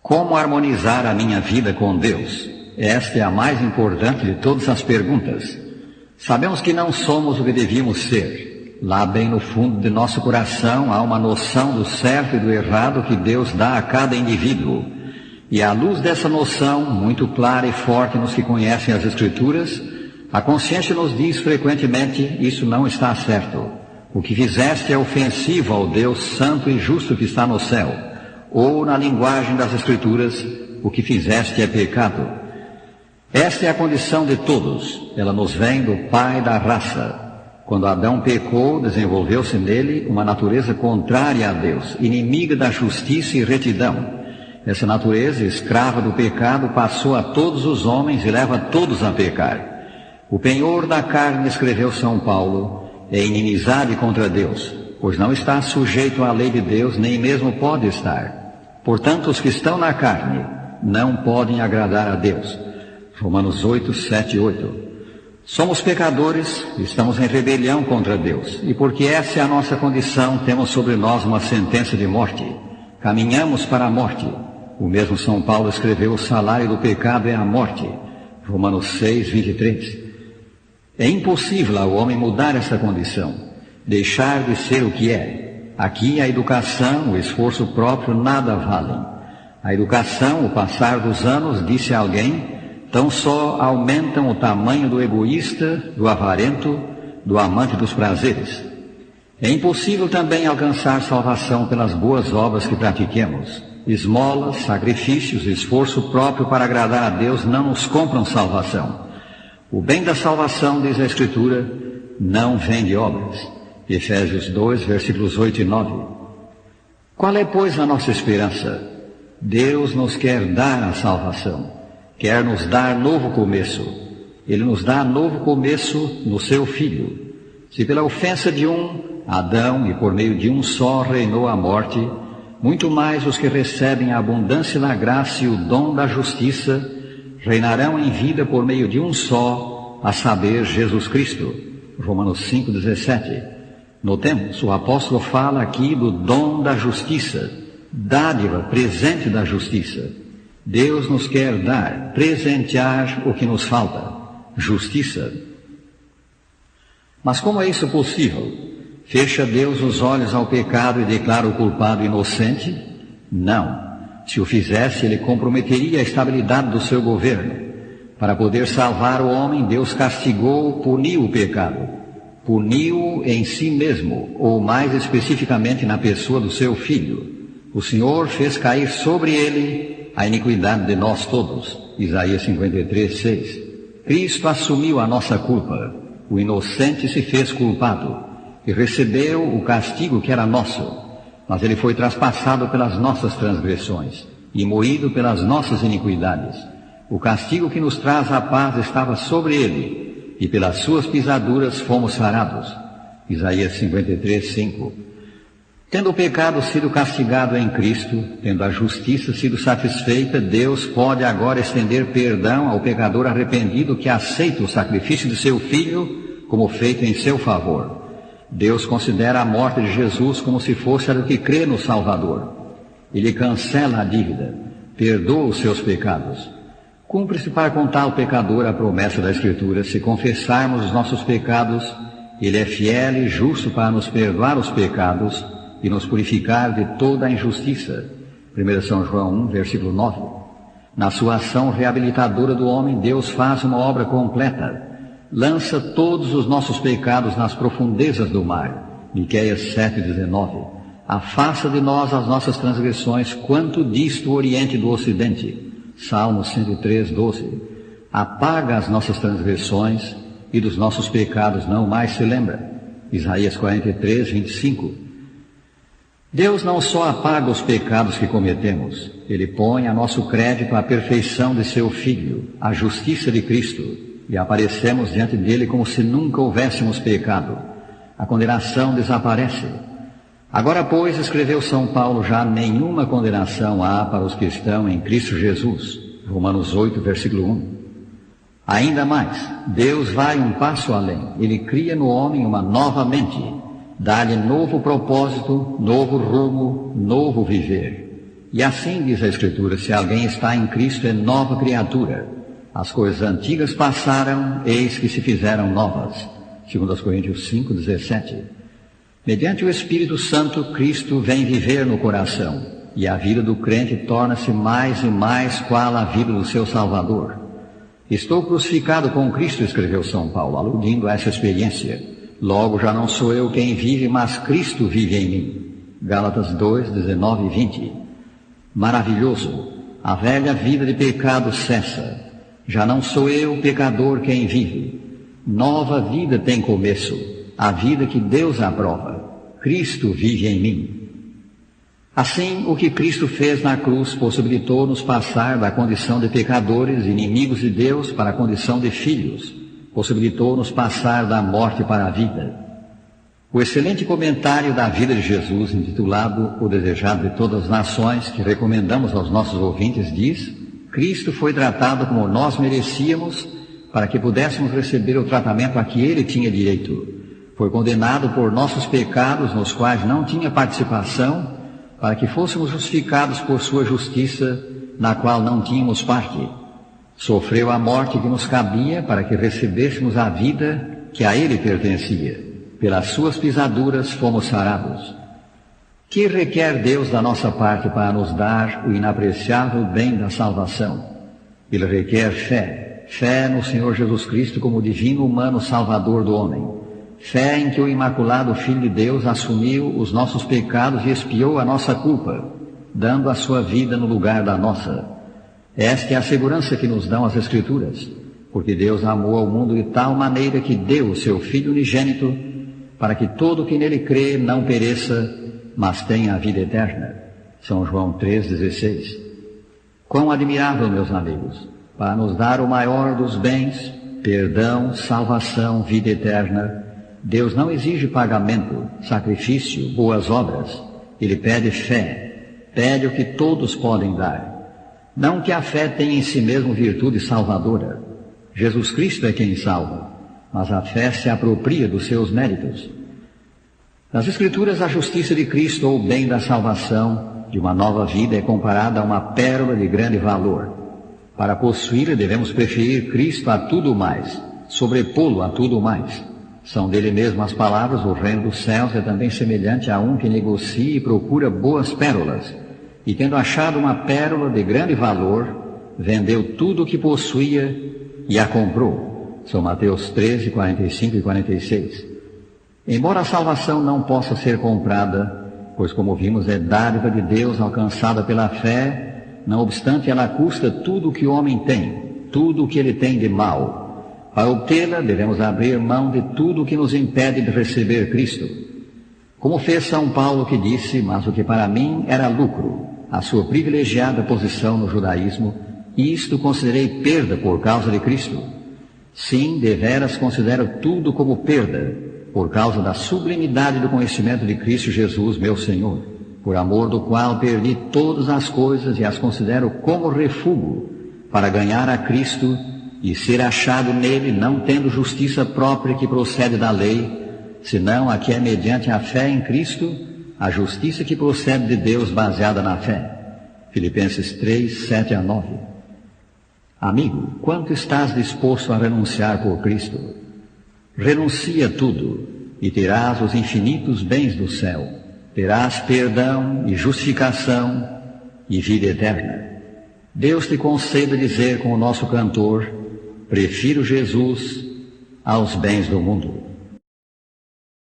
Como harmonizar a minha vida com Deus? Esta é a mais importante de todas as perguntas. Sabemos que não somos o que devíamos ser. Lá bem no fundo de nosso coração há uma noção do certo e do errado que Deus dá a cada indivíduo. E à luz dessa noção, muito clara e forte nos que conhecem as Escrituras, a consciência nos diz frequentemente: isso não está certo. O que fizeste é ofensivo ao Deus santo e justo que está no céu. Ou, na linguagem das Escrituras, o que fizeste é pecado. Esta é a condição de todos. Ela nos vem do pai da raça. Quando Adão pecou, desenvolveu-se nele uma natureza contrária a Deus, inimiga da justiça e retidão. Essa natureza, escrava do pecado, passou a todos os homens e leva todos a pecar. O penhor da carne, escreveu São Paulo, é inimizade contra Deus, pois não está sujeito à lei de Deus, nem mesmo pode estar. Portanto, os que estão na carne não podem agradar a Deus. Romanos 8, 7 e 8. Somos pecadores, estamos em rebelião contra Deus, e porque essa é a nossa condição, temos sobre nós uma sentença de morte. Caminhamos para a morte. O mesmo São Paulo escreveu: o salário do pecado é a morte. Romanos 6, 23. É impossível ao homem mudar essa condição, deixar de ser o que é. Aqui a educação, o esforço próprio nada valem. A educação, o passar dos anos, disse alguém, tão só aumentam o tamanho do egoísta, do avarento, do amante dos prazeres. É impossível também alcançar salvação pelas boas obras que pratiquemos. Esmolas, sacrifícios, esforço próprio para agradar a Deus não nos compram salvação. O bem da salvação, diz a Escritura, não vem de obras. Efésios 2, versículos 8 e 9. Qual é, pois, a nossa esperança? Deus nos quer dar a salvação, quer nos dar novo começo. Ele nos dá novo começo no seu Filho. Se pela ofensa de um, Adão, e por meio de um só reinou a morte, muito mais os que recebem a abundância da graça e o dom da justiça reinarão em vida por meio de um só, a saber, Jesus Cristo. Romanos 5, 17. Notemos, o apóstolo fala aqui do dom da justiça, dádiva, presente da justiça. Deus nos quer dar, presentear o que nos falta, justiça. Mas como é isso possível? Fecha Deus os olhos ao pecado e declara o culpado inocente? Não. Se o fizesse, ele comprometeria a estabilidade do seu governo. Para poder salvar o homem, Deus castigou, puniu o pecado. Puniu-o em si mesmo, ou mais especificamente na pessoa do seu Filho. O Senhor fez cair sobre ele a iniquidade de nós todos. Isaías 53, 6. Cristo assumiu a nossa culpa. O inocente se fez culpado e recebeu o castigo que era nosso. Mas ele foi traspassado pelas nossas transgressões e moído pelas nossas iniquidades. O castigo que nos traz a paz estava sobre ele, e pelas suas pisaduras fomos sarados. Isaías 53, 5. Tendo o pecado sido castigado em Cristo, tendo a justiça sido satisfeita, Deus pode agora estender perdão ao pecador arrependido que aceita o sacrifício de seu Filho como feito em seu favor. Deus considera a morte de Jesus como se fosse a do que crê no Salvador. Ele cancela a dívida, perdoa os seus pecados. Cumpre-se para com tal pecador a promessa da Escritura: se confessarmos os nossos pecados, Ele é fiel e justo para nos perdoar os pecados e nos purificar de toda a injustiça. 1 São João 1, versículo 9. Na sua ação reabilitadora do homem, Deus faz uma obra completa. Lança todos os nossos pecados nas profundezas do mar. Miqueias 7, 19. Afasta de nós as nossas transgressões, quanto disto o Oriente do Ocidente. Salmo 103, 12. Apaga as nossas transgressões e dos nossos pecados não mais se lembra. Isaías 43, 25. Deus não só apaga os pecados que cometemos, Ele põe a nosso crédito a perfeição de seu Filho, a justiça de Cristo, e aparecemos diante dele como se nunca houvéssemos pecado. A condenação desaparece. Agora, pois, escreveu São Paulo, já nenhuma condenação há para os que estão em Cristo Jesus. Romanos 8, versículo 1. Ainda mais, Deus vai um passo além. Ele cria no homem uma nova mente, dá-lhe novo propósito, novo rumo, novo viver. E assim diz a Escritura: se alguém está em Cristo, é nova criatura. As coisas antigas passaram, eis que se fizeram novas. 2 Coríntios 5:17. Mediante o Espírito Santo, Cristo vem viver no coração, e a vida do crente torna-se mais e mais qual a vida do seu Salvador. Estou crucificado com Cristo, escreveu São Paulo, aludindo a essa experiência. Logo já não sou eu quem vive, mas Cristo vive em mim. Gálatas 2:19 e 20. Maravilhoso! A velha vida de pecado cessa. Já não sou eu, pecador, quem vive. Nova vida tem começo, a vida que Deus aprova. Cristo vive em mim. Assim, o que Cristo fez na cruz possibilitou-nos passar da condição de pecadores, inimigos de Deus, para a condição de filhos. Possibilitou-nos passar da morte para a vida. O excelente comentário da vida de Jesus, intitulado O Desejado de Todas as Nações, que recomendamos aos nossos ouvintes, diz: Cristo foi tratado como nós merecíamos, para que pudéssemos receber o tratamento a que ele tinha direito. Foi condenado por nossos pecados, nos quais não tinha participação, para que fôssemos justificados por sua justiça, na qual não tínhamos parte. Sofreu a morte que nos cabia, para que recebêssemos a vida que a ele pertencia. Pelas suas pisaduras fomos sarados. Que requer Deus da nossa parte para nos dar o inapreciável bem da salvação? Ele requer fé no Senhor Jesus Cristo como divino humano salvador do homem. Fé em que o imaculado Filho de Deus assumiu os nossos pecados e expiou a nossa culpa, dando a sua vida no lugar da nossa. Esta é a segurança que nos dão as Escrituras, porque Deus amou ao mundo de tal maneira que deu o seu Filho unigênito, para que todo o que nele crê não pereça, mas tenha a vida eterna. São João 3,16. Quão admirável, meus amigos, para nos dar o maior dos bens, perdão, salvação, vida eterna. Deus não exige pagamento, sacrifício, boas obras. Ele pede fé, pede o que todos podem dar. Não que a fé tenha em si mesmo virtude salvadora. Jesus Cristo é quem salva, mas a fé se apropria dos seus méritos. Nas Escrituras, a justiça de Cristo, ou o bem da salvação, de uma nova vida, é comparada a uma pérola de grande valor. Para possuí-la, devemos preferir Cristo a tudo mais, sobrepô-lo a tudo mais. São dele mesmo as palavras: o reino dos céus é também semelhante a um que negocia e procura boas pérolas. E tendo achado uma pérola de grande valor, vendeu tudo o que possuía e a comprou. São Mateus 13, 45 e 46. Embora a salvação não possa ser comprada, pois, como vimos, é dádiva de Deus alcançada pela fé, não obstante ela custa tudo o que o homem tem, tudo o que ele tem de mal. Para obtê-la, devemos abrir mão de tudo o que nos impede de receber Cristo. Como fez São Paulo, que disse: mas o que para mim era lucro, a sua privilegiada posição no judaísmo, isto considerei perda por causa de Cristo. Sim, deveras considero tudo como perda, por causa da sublimidade do conhecimento de Cristo Jesus, meu Senhor, por amor do qual perdi todas as coisas e as considero como refúgio, para ganhar a Cristo e ser achado nele, não tendo justiça própria que procede da lei, senão a que é mediante a fé em Cristo, a justiça que procede de Deus baseada na fé. Filipenses 3, 7 a 9. Amigo, quanto estás disposto a renunciar por Cristo? Renuncia tudo e terás os infinitos bens do céu. Terás perdão e justificação e vida eterna. Deus te conceda dizer com o nosso cantor: prefiro Jesus aos bens do mundo.